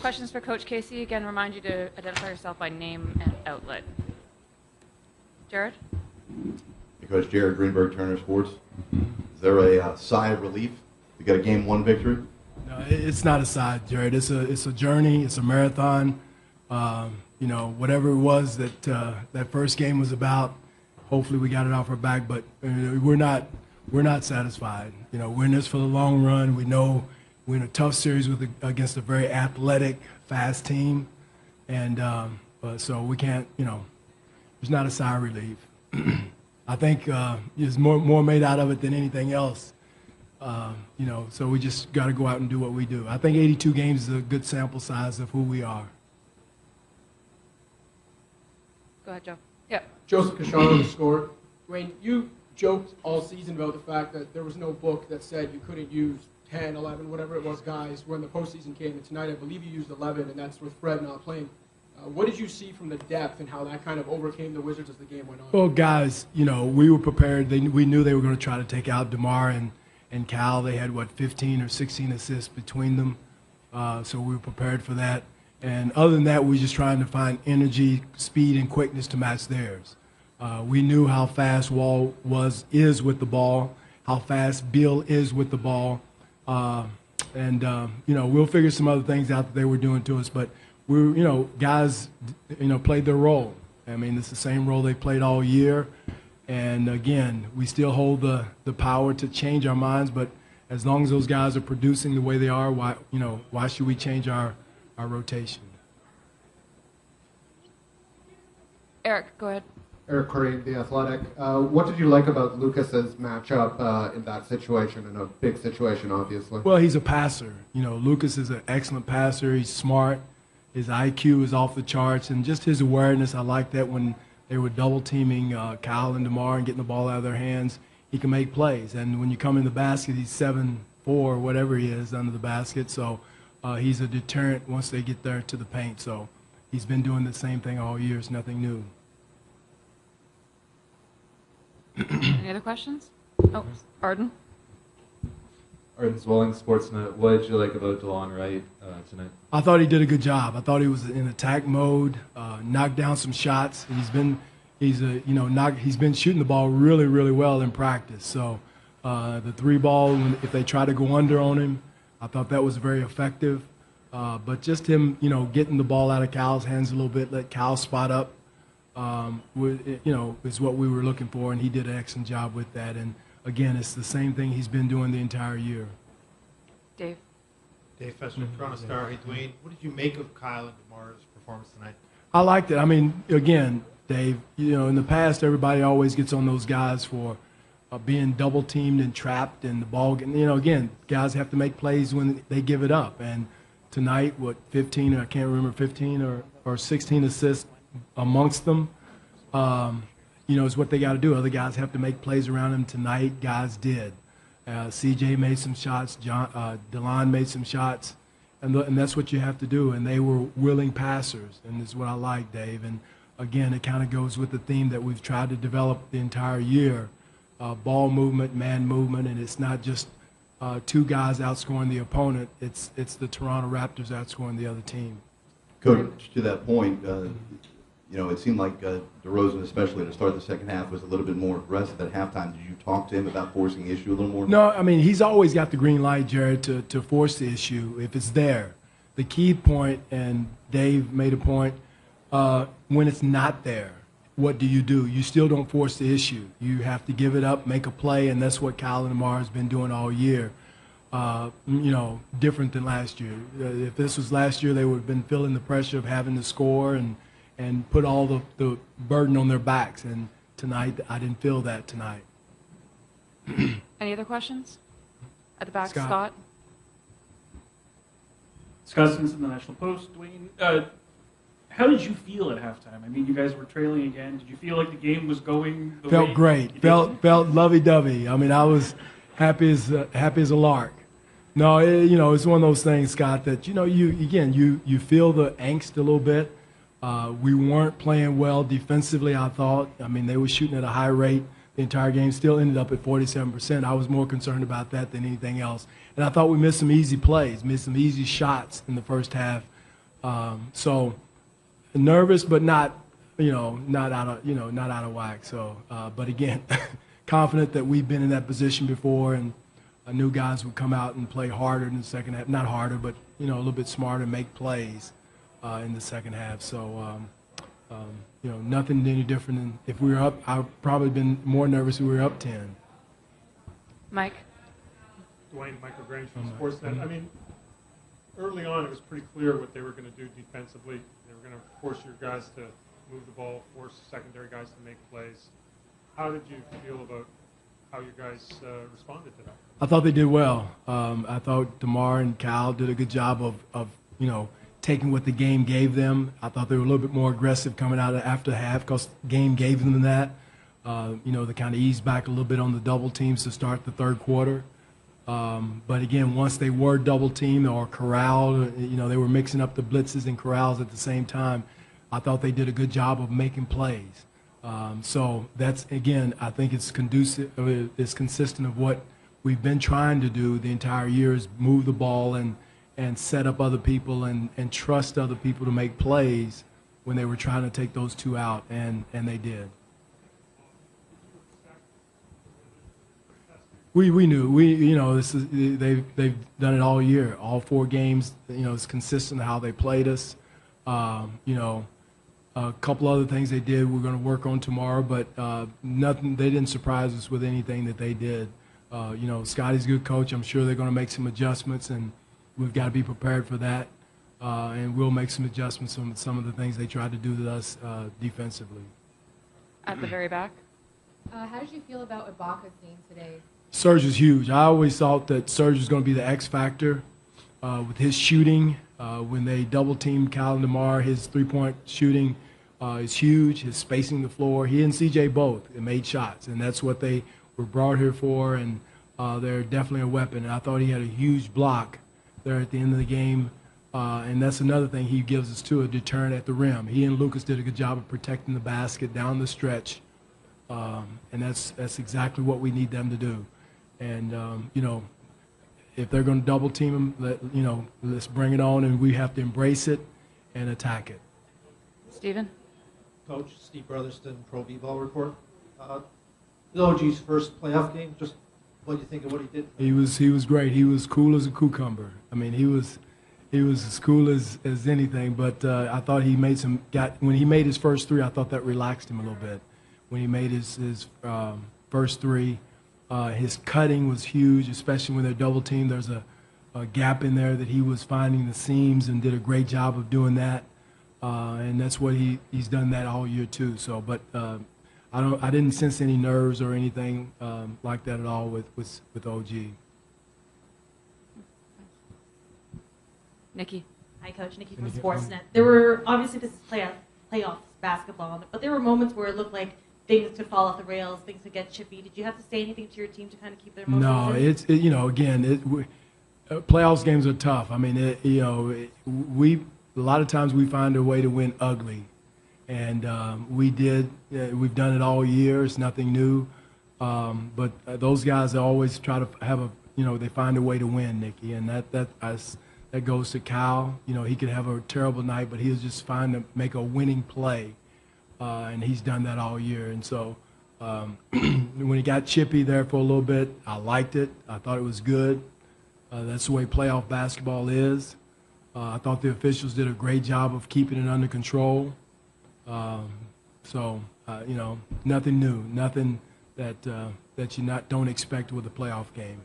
Questions for Coach Casey. Again, remind you to identify yourself by name and outlet. Jared? Hey, Coach, Jared Greenberg, Turner Sports. Is there a sigh of relief to get a Game 1 victory? No, it's not a sigh, Jared. It's a journey. It's a marathon. Whatever it was that that first game was about, hopefully we got it off our back. But we're not satisfied. We're in this for the long run. We know we're in a tough series against a very athletic, fast team, and so we can't. There's not a sigh of relief. I think there's more made out of it than anything else. So we just got to go out and do what we do. I think 82 games is a good sample size of who we are. Go ahead, Joe. Yeah. Joseph Cashano, the score. Dwane, you joked all season about the fact that there was no book that said you couldn't use 10, 11, whatever it was, guys, when the postseason came. And tonight, I believe you used 11, and that's with Fred not playing. What did you see from the depth and how that kind of overcame the Wizards as the game went on? Well, guys, we were prepared. We knew they were going to try to take out DeMar and Cal. They had, 15 or 16 assists between them. So we were prepared for that. And other than that, we were just trying to find energy, speed, and quickness to match theirs. We knew how fast Wall is with the ball, how fast Bill is with the ball. We'll figure some other things out that they were doing to us. But guys, played their role. I mean, it's the same role they played all year. And again, we still hold the power to change our minds. But as long as those guys are producing the way they are, why should we change our rotation? Eric, go ahead. Eric Curry, The Athletic. What did you like about Lucas's matchup in that situation, in a big situation, obviously? Well, he's a passer. Lucas is an excellent passer. He's smart. His IQ is off the charts, and just his awareness. I like that when they were double teaming Kyle and DeMar and getting the ball out of their hands, he can make plays. And when you come in the basket, he's 7'4", whatever he is, under the basket. So he's a deterrent once they get there to the paint. So he's been doing the same thing all year. It's nothing new. Any other questions? Oh, Arden? Arden Zwilling, Sportsnet. What did you like about Dwane Wright tonight? I thought he did a good job. I thought he was in attack mode, knocked down some shots. He's been shooting the ball really, really well in practice. So the three ball, if they try to go under on him, I thought that was very effective. But just him, getting the ball out of Cal's hands a little bit, let Cal spot up, is what we were looking for, and he did an excellent job with that. And again, it's the same thing he's been doing the entire year. Dave? Dave Fester, Toronto Star. Hey, Dwane, what did you make of Kyle and DeMar's performance tonight? I liked it. I mean, again, Dave, in the past, everybody always gets on those guys for being double teamed and trapped and the ball getting, again, guys have to make plays when they give it up. And tonight, 15, I can't remember, 15 or 16 assists amongst them, is what they got to do. Other guys have to make plays around them. Tonight, guys did. CJ made some shots. DeLon made some shots. And that's what you have to do. And they were willing passers, and that's what I like, Dave. And, again, it kind of goes with the theme that we've tried to develop the entire year, ball movement, man movement, and it's not just two guys outscoring the opponent. It's the Toronto Raptors outscoring the other team. Coach, to that point, it seemed like DeRozan, especially to start the second half, was a little bit more aggressive at halftime. Did you talk to him about forcing the issue a little more? No, I mean, he's always got the green light, Jared, to force the issue if it's there. The key point, and Dave made a point, when it's not there, what do? You still don't force the issue. You have to give it up, make a play, and that's what Kyle and DeMar has been doing all year. Different than last year. If this was last year, they would have been feeling the pressure of having to score and put all the burden on their backs. And tonight, I didn't feel that tonight. Any other questions? At the back, Scott. Scott? Scott Simpson, the National Post. Dwane, how did you feel at halftime? I mean, you guys were trailing again. Did you feel like the game was going the Felt way great. Felt lovey-dovey. I mean, I was happy as a lark. No, it's one of those things, Scott, that you feel the angst a little bit. We weren't playing well defensively, I thought. I mean, they were shooting at a high rate the entire game, still ended up at 47%. I was more concerned about that than anything else. And I thought we missed some easy plays, missed some easy shots in the first half. So nervous, but not out of whack. So, but again, confident that we've been in that position before, and I knew guys would come out and play harder in the second half. Not harder, but a little bit smarter, make plays in the second half. So, nothing any different than if we were up. I've probably been more nervous if we were up 10. Mike? Dwane, Michael Grange from Sportsnet. I mean, early on it was pretty clear what they were going to do defensively. They were going to force your guys to move the ball, force secondary guys to make plays. How did you feel about how you guys responded to that? I thought they did well. I thought DeMar and Cal did a good job of taking what the game gave them. I thought they were a little bit more aggressive coming out after the half because the game gave them that. They kind of eased back a little bit on the double teams to start the third quarter. But again, once they were double teamed or corralled, they were mixing up the blitzes and corrals at the same time. I thought they did a good job of making plays. So that's, again, I think it's consistent of what we've been trying to do the entire year, is move the ball and set up other people and trust other people to make plays when they were trying to take those two out, and they did. We knew they've done it all year, all 4 games. It's consistent how they played us. A couple other things they did we're going to work on tomorrow, but nothing. They didn't surprise us with anything that they did. Scotty's a good coach. I'm sure they're going to make some adjustments, and we've got to be prepared for that. And we'll make some adjustments on some of the things they tried to do to us defensively. At the very back? How did you feel about Ibaka's game today? Serge is huge. I always thought that Serge was going to be the X factor with his shooting. When they double-teamed Cal and DeMar, his three-point shooting is huge. His spacing the floor. He and CJ both made shots, and that's what they were brought here for, and they're definitely a weapon. And I thought he had a huge block there at the end of the game, and that's another thing he gives us, too, a deterrent at the rim. He and Lucas did a good job of protecting the basket down the stretch, and that's exactly what we need them to do. And, if they're going to double team him, let's bring it on, and we have to embrace it and attack it. Stephen? Coach, Steve Brotherston, Pro B-Ball Report. The OG's first playoff game, just what do you think of what he did? He was great. He was cool as a cucumber. I mean, he was as cool as anything, but I thought he made when he made his first 3, I thought that relaxed him a little bit. When he made his first 3, his cutting was huge, especially when they're double teamed. There's a gap in there that he was finding the seams and did a great job of doing that. And that's what he's done that all year too. So, but I didn't sense any nerves or anything like that at all with OG. Nikki? Hi, Coach. Nikki from Sportsnet. There were, obviously this is playoffs basketball, but there were moments where it looked like things could fall off the rails, things could get chippy. Did you have to say anything to your team to kind of keep their emotions in? No, playoffs games are tough. I mean, a lot of times we find a way to win ugly, and we did. We've done it all year. It's nothing new, but those guys always try to have they find a way to win, Nikki, and that goes to Kyle. He could have a terrible night, but he'll just find to make a winning play. And he's done that all year. And so when he got chippy there for a little bit, I liked it. I thought it was good. That's the way playoff basketball is. I thought the officials did a great job of keeping it under control. Nothing new, nothing that you don't expect with a playoff game.